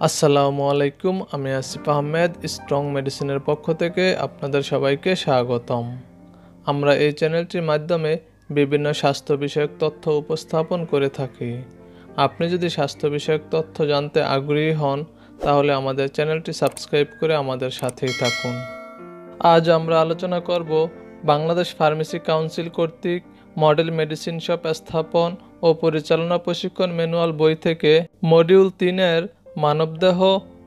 আসসালামু আলাইকুম, আমি আসিফ আহমেদ স্ট্রং মেডিসিনের পক্ষ থেকে আপনাদের সবাইকে স্বাগতম। আমরা এই চ্যানেলটির মাধ্যমে বিভিন্ন স্বাস্থ্য বিষয়ক তথ্য উপস্থাপন করে থাকি। আপনি যদি স্বাস্থ্য বিষয়ক তথ্য জানতে আগ্রহী হন তাহলে আমাদের চ্যানেলটি সাবস্ক্রাইব করে আমাদের সাথেই থাকুন। আজ আমরা আলোচনা করব বাংলাদেশ ফার্মেসি কাউন্সিল কর্তৃক মডেল মেডিসিন শপ স্থাপন ও পরিচালনা প্রশিক্ষণ ম্যানুয়াল বই থেকে মডিউল 3-এর মানবদেহ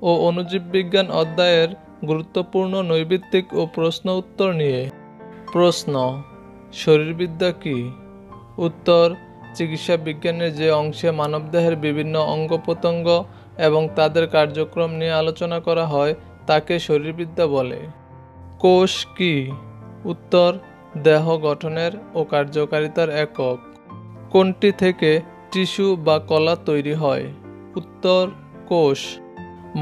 ও অণুজীব বিজ্ঞান অধ্যায়ের গুরুত্বপূর্ণ নৈবিত্তিক ও প্রশ্ন উত্তর নিয়ে। প্রশ্ন: শরীরবিদ্যা কি? উত্তর: চিকিৎসা বিজ্ঞানের যে অংশে মানবদেহের বিভিন্ন অঙ্গ প্রত্যঙ্গ এবং তাদের কার্যক্রম নিয়ে আলোচনা করা হয় তাকে শরীরবিদ্যা বলে। কোষ কি? উত্তর: দেহ গঠনের ও কার্যকারিতার একক। কোনটি থেকে টিস্যু বা কলা তৈরি হয়? উত্তর: কোষ।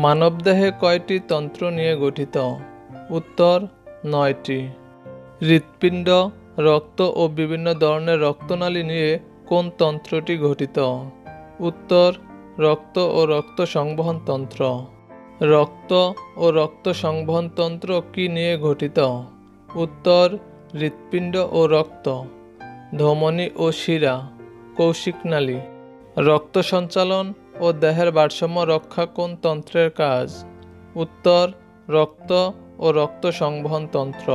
মানবদেহে কয়টি তন্ত্র নিয়ে গঠিত? উত্তর: 9টি। হৃৎপিণ্ড, রক্ত ও বিভিন্ন ধরনের রক্তনালী নিয়ে কোন তন্ত্রটি গঠিত? উত্তর: রক্ত ও রক্ত সংবহন তন্ত্র। রক্ত ও রক্ত সংবহন তন্ত্র কি নিয়ে গঠিত? উত্তর: হৃৎপিণ্ড ও রক্ত। ধমনী ও শিরা, কৌশিক নালী। রক্ত সঞ্চালন ও দেহের ভারসাম্য রক্ষা কোন তন্ত্রের কাজ? উত্তর: রক্ত ও রক্ত সংবহন তন্ত্র।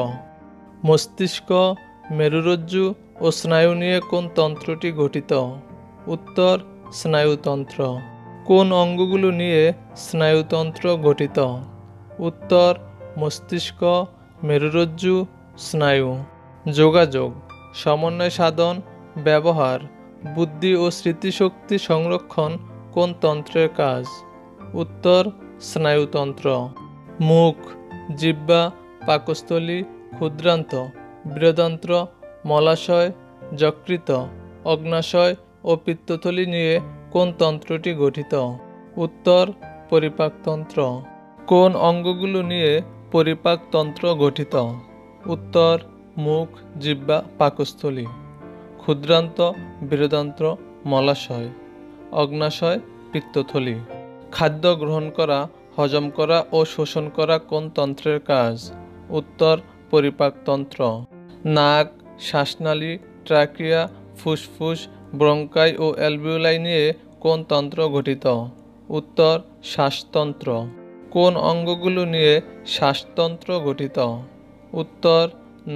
মস্তিষ্ক, মেরুরজ্জু ও স্নায়ু নিয়ে কোন তন্ত্রটি গঠিত? উত্তর: স্নায়ুতন্ত্র। কোন অঙ্গগুলো নিয়ে স্নায়ুতন্ত্র গঠিত? উত্তর: মস্তিষ্ক, মেরুরজ্জু, স্নায়ু। যোগাযোগ, সমন্বয় সাধন, ব্যবহার, বুদ্ধি ও স্মৃতিশক্তি সংরক্ষণ কোন তন্ত্রের কাজ? উত্তর: স্নায়ুতন্ত্র। মুখ, জিহ্বা, পাকস্থলী, ক্ষুদ্রান্ত, বৃহদান্ত্র, মলাশয়, যকৃত, অগ্ন্যাশয় ও পিত্তথলি নিয়ে কোন তন্ত্রটি গঠিত? উত্তর: পরিপাকতন্ত্র। কোন অঙ্গগুলো নিয়ে পরিপাকতন্ত্র গঠিত? উত্তর: মুখ, জিহ্বা, পাকস্থলী। ক্ষুদ্রান্ত, বৃহদান্ত্র, মলাশয়, অগ্ন্যাশয়, পিত্তথলি। খাদ্য গ্রহণ করা, হজম করা ও শোষণ করা কোন তন্ত্রের কাজ? উত্তর: পরিপাকতন্ত্র। নাক, শ্বাসনালী, ট্রাকিয়া, ফুসফুস, ব্রঙ্কাই ও অ্যালভিওলাই নিয়ে কোন তন্ত্র গঠিত? উত্তর: শ্বাসতন্ত্র। কোন অঙ্গগুলো নিয়ে শ্বাসতন্ত্র গঠিত? উত্তর: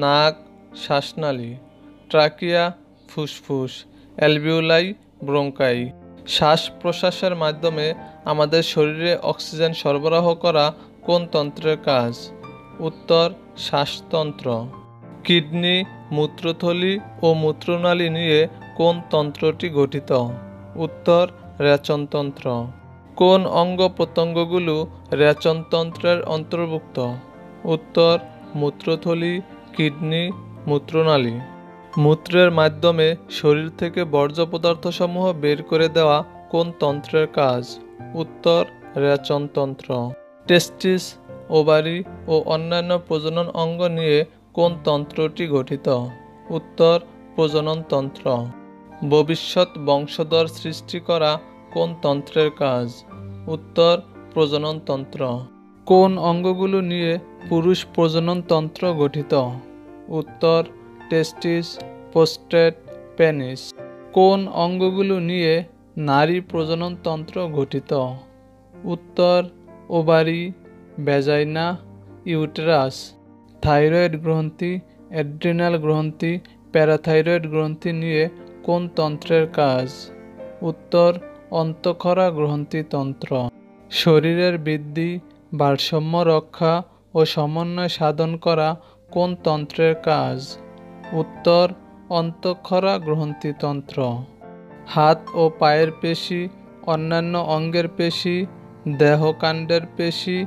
নাক, শ্বাসনালী, ট্রাকিয়া, ফুসফুস, অ্যালভিওলাই, ব্রঙ্কাই। শ্বাস প্রশ্বাসের মাধ্যমে আমাদের শরীরে অক্সিজেন সরবরাহ করা কোন তন্ত্রের কাজ? উত্তর: শ্বাসতন্ত্র। কিডনি, মূত্রথলি ও মূত্রনালী নিয়ে কোন তন্ত্রটি গঠিত? উত্তর: রেচনতন্ত্র। কোন অঙ্গ প্রত্যঙ্গগুলো রেচনতন্ত্রের অন্তর্ভুক্ত? উত্তর: মূত্রথলি, কিডনি, মূত্রনালী। মূত্রের মাধ্যমে শরীর থেকে বর্জ্য পদার্থসমূহ বের করে দেওয়া কোন তন্ত্রের কাজ? উত্তর: রেচনতন্ত্র। টেস্টিস, ওভারি ও অন্যান্য প্রজনন অঙ্গ নিয়ে কোন তন্ত্রটি গঠিত? উত্তর: প্রজননতন্ত্র। ভবিষ্যৎ বংশধর সৃষ্টি করা কোন তন্ত্রের কাজ? উত্তর: প্রজননতন্ত্র। কোন অঙ্গগুলো নিয়ে পুরুষ প্রজননতন্ত্র গঠিত? উত্তর: টেস্টিস, প্রোস্টেট, পেনিস। কোন অঙ্গগুলো নিয়ে নারী প্রজননতন্ত্র গঠিত? উত্তর: ওভারি, ভ্যাজাইনা, ইউটেরাস। থাইরয়েড গ্রন্থি, অ্যাড্রিনাল গ্রন্থি, প্যারাথাইরয়েড গ্রন্থি নিয়ে কোন তন্ত্রের কাজ? উত্তর: অন্তঃক্ষরা গ্রন্থিতন্ত্র। শরীরের বৃদ্ধি, ভারসাম্য রক্ষা ও সমন্বয় সাধন করা কোন তন্ত্রের কাজ? উত্তর: অন্তঃক্ষরা গ্রন্থিতন্ত্র। হাত ও পায়ের পেশি, অন্যান্য অঙ্গের পেশি, দেহকাণ্ডের পেশি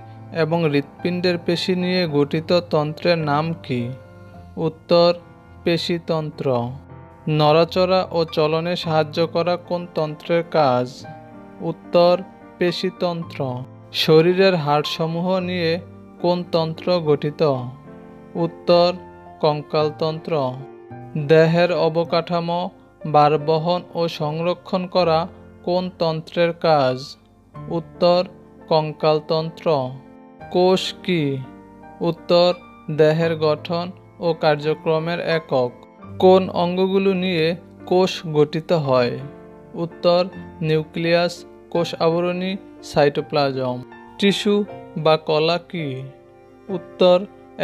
এবং হৃৎপিণ্ডের পেশি নিয়ে গঠিত তন্ত্রের নাম কি? উত্তর: পেশিতন্ত্র। নড়াচড়া ও চলনে সাহায্য করা কোন তন্ত্রের কাজ? উত্তর: পেশিতন্ত্র। শরীরের হাড়সমূহ নিয়ে কোন তন্ত্র গঠিত? উত্তর: কঙ্কালতন্ত্র। দেহের অবকাঠামো, ভারবহন ও সংরক্ষণ করা কোন তন্ত্রের কাজ? উত্তর: কঙ্কালতন্ত্র। কোষ কি? উত্তর দেহের গঠন ও কার্যক্রমের একক। কোন অঙ্গগুলো নিয়ে কোষ গঠিত হয়? উত্তর নিউক্লিয়াস, কোষ আবরণী, সাইটোপ্লাজম। টিস্যু বা কলা কি? উত্তর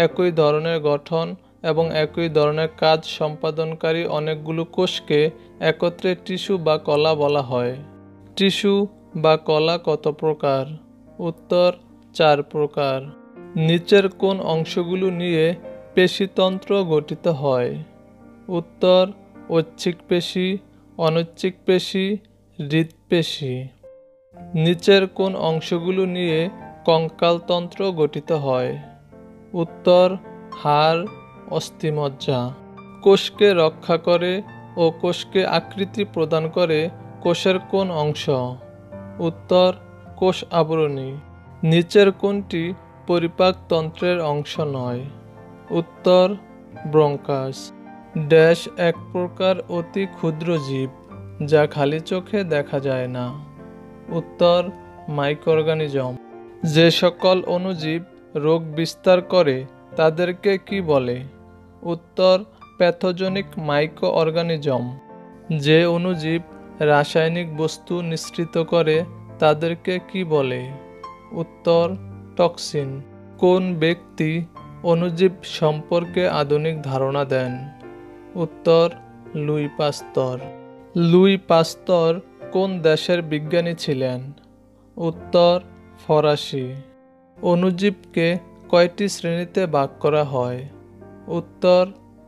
একই ধরনের গঠন এবং একই ধরনের কাজ সম্পাদনকারী অনেকগুলো কোষকে একত্রে টিস্যু বা কলা বলা হয়। টিস্যু বা কলা কত প্রকার? উত্তর 4 প্রকার। নিচের কোন অংশগুলো নিয়ে পেশিতন্ত্র গঠিত হয়? উত্তর ঐচ্ছিক পেশি, অনৈচ্ছিক পেশি, হৃৎপেশি। নিচের কোন অংশগুলো নিয়ে কঙ্কালতন্ত্র গঠিত হয়? উত্তর হাড়, অস্থিমজ্জা। কোষকে রক্ষা করে ও কোষকে আকৃতি প্রদান করে কোষের কোন অংশ? উত্তর কোষ আবরণী। নিচের কোনটি পরিপাকতন্ত্রের অংশ নয়? উত্তর ব্রঙ্কাস। ড্যাশ এক প্রকার অতি ক্ষুদ্র জীব যা খালি চোখে দেখা যায় না? উত্তর মাইক্রোঅর্গানিজম। যে সকল অণুজীব রোগ বিস্তার করে তাদেরকে কি বলে? উত্তর প্যাথোজেনিক মাইক্রোঅর্গানিজম। যে অণুজীব রাসায়নিক বস্তু নিঃসৃত করে তাদেরকে কি বলে? উত্তর টক্সিন। কোন ব্যক্তি অণুজীব সম্পর্কে আধুনিক ধারণা দেন? উত্তর লুই পাস্তুর। লুই পাস্তুর কোন দেশের বিজ্ঞানী ছিলেন? উত্তর ফরাসি। অণুজীবকে কয়টি শ্রেণীতে ভাগ করা হয়? উত্তর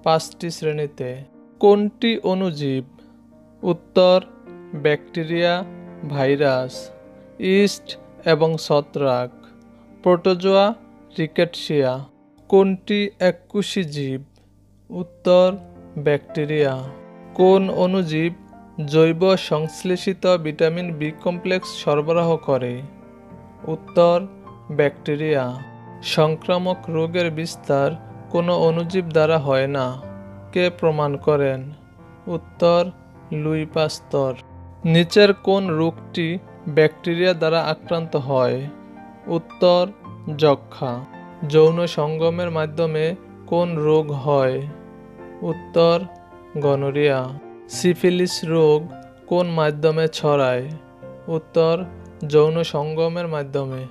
5টি শ্রেণীতে। কোনটি অণুজীব? উত্তর ব্যাকটেরিয়া, ভাইরাস, ইস্ট এবং ছত্রাক। Protozoa, Rickettsia. কোনটি এককোষী জীব? উত্তর ব্যাকটেরিয়া। কোন অণুজীব জৈব সংশ্লেষিত ভিটামিন বি কমপ্লেক্স সরবরাহ করে? উত্তর ব্যাকটেরিয়া। সংক্রামক রোগের বিস্তার কোনো অণুজীব দ্বারা হয় না, কে প্রমাণ করেন? উত্তর লুই পাস্তুর। নিচের কোন রোগটি ব্যাকটেরিয়া দ্বারা আক্রান্ত হয়? উত্তর যক্ষ্মা। যৌন সঙ্গমের মাধ্যমে কোন রোগ হয়? উত্তর গনোরিয়া। সিফিলিস রোগ কোন মাধ্যমে ছড়ায়? উত্তর যৌন সঙ্গমের মাধ্যমে।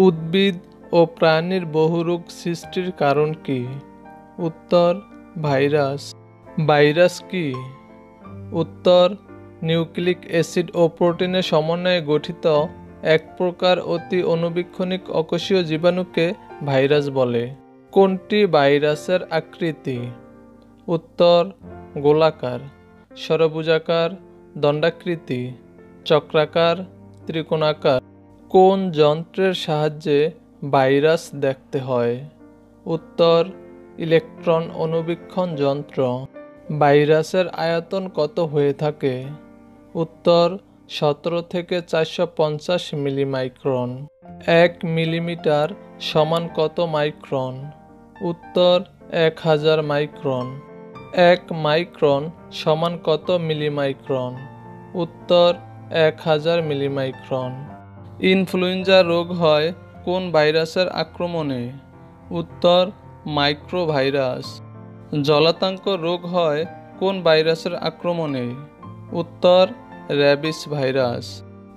উদ্ভিদ ও প্রাণীর বহুরোগ সৃষ্টির কারণ কি? উত্তর ভাইরাস। ভাইরাস কি? উত্তর নিউক্লিক অ্যাসিড ও প্রোটিনের সমন্বয়ে গঠিত এক প্রকার অতি অণুবীক্ষণিক অকোষীয় জীবাণুকে ভাইরাস বলে। কোনটি ভাইরাসের আকৃতি? উত্তর গোলাকার, ষড়ভুজাকার, দণ্ডাকৃতি, চক্রাকার, ত্রিকোণাকার। কোন যন্ত্রের সাহায্যে ভাইরাস দেখতে হয়? উত্তর ইলেকট্রন অণুবীক্ষণ যন্ত্র। ভাইরাসের আয়তন কত হয়ে থাকে? উত্তর 17 থেকে 450 মিলিমাইক্রন। 1 মিলিমিটার সমান কত মাইক্রন? উত্তর 1000 মাইক্রন। 1 মাইক্রন সমান কত মিলিমাইক্রন? উত্তর 1000 মিলিমাইক্রন। ইনফ্লুয়েঞ্জা রোগ হয় কোন ভাইরাসের আক্রমণে? উত্তর মাইক্রোভাইরাস। জলাতঙ্ক রোগ হয় কোন ভাইরাসের আক্রমণে? উত্তর র্যাবিস ভাইরাস।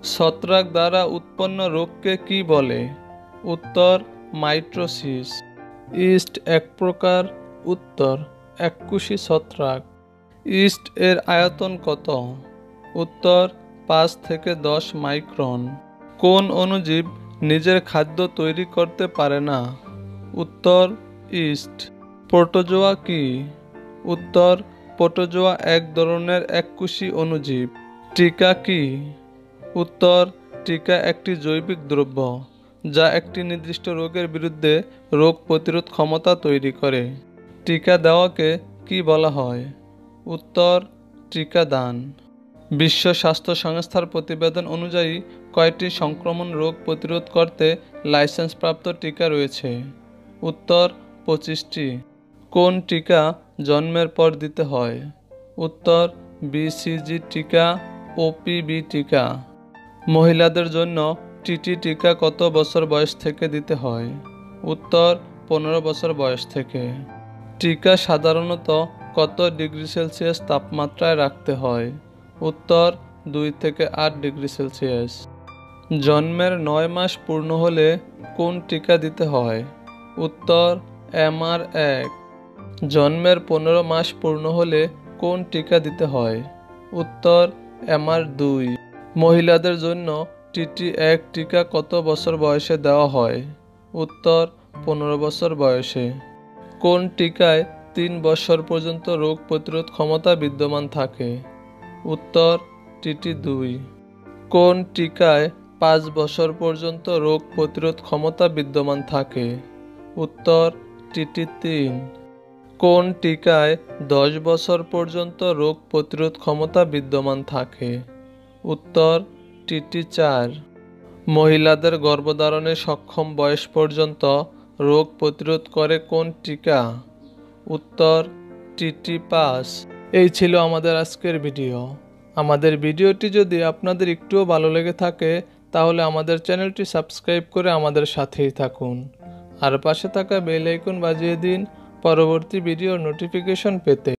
ছত্রাক দ্বারা উৎপন্ন রোগকে কি বলে? উত্তর মাইটোসিস। ইস্ট এক প্রকার। উত্তর এককোষী ছত্রাক। ইস্ট এর আয়তন কত? উত্তর 5 থেকে 10 মাইক্রন। কোন অণুজীব নিজের খাদ্য তৈরি করতে পারে না? উত্তর ইস্ট। প্রোটোজোয়া কি? উত্তর প্রোটোজোয়া এক ধরনের এককোষী অণুজীব। টিকা কি? উত্তর টিকা একটি জৈবিক দ্রব্য যা একটি নির্দিষ্ট রোগের বিরুদ্ধে রোগ প্রতিরোধ ক্ষমতা তৈরি করে। টিকা দেওয়াকে কি বলা হয়? উত্তর টিকাদান। বিশ্ব স্বাস্থ্য সংস্থার প্রতিবেদন অনুযায়ী কয়টি সংক্রমণ রোগ প্রতিরোধ করতে লাইসেন্সপ্রাপ্ত টিকা রয়েছে? উত্তর 25টি। কোন টিকা জন্মের পর দিতে হয়? উত্তর বিসিজি টিকা, ওপিভি টিকা। মহিলাদের জন্য টিটি টিকা কত বছর বয়স থেকে দিতে হয়? উত্তর 15 বছর বয়স থেকে। টিকা সাধারণত কত ডিগ্রি সেলসিয়াস তাপমাত্রায় রাখতে হয়? উত্তর 2 থেকে 8 ডিগ্রি সেলসিয়াস। জন্মের 9 মাস পূর্ণ হলে কোন টিকা দিতে হয়? উত্তর MR1। জন্মের 15 মাস পূর্ণ হলে কোন টিকা দিতে হয়? উত্তর MR2। মহিলাদের জন্য TT1 টিকা কত বছর বয়সে দেওয়া হয়? উত্তর 15 বছর বয়সে। কোন টিকায় 3 বছর পর্যন্ত রোগ প্রতিরোধ ক্ষমতা বিদ্যমান থাকে? উত্তর TT2। কোন টিকায় 5 বছর পর্যন্ত রোগ প্রতিরোধ ক্ষমতা বিদ্যমান থাকে? উত্তর TT3। কোন টিকায় 10 বছর পর্যন্ত রোগ প্রতিরোধ ক্ষমতা বিদ্যমান থাকে? উত্তর TT4। মহিলাদের গর্ভধারণে সক্ষম বয়স পর্যন্ত রোগ প্রতিরোধ করে কোন টিকা? উত্তর TT5। এই ছিল আমাদের আজকের ভিডিও। আমাদের ভিডিওটি যদি আপনাদের একটুও ভালো লেগে থাকে তাহলে আমাদের চ্যানেলটি সাবস্ক্রাইব করে আমাদের সাথেই থাকুন আর পাশে থাকা বেল আইকন বাজিয়ে দিন পরবর্তী ভিডিওর নোটিফিকেশন পেতে।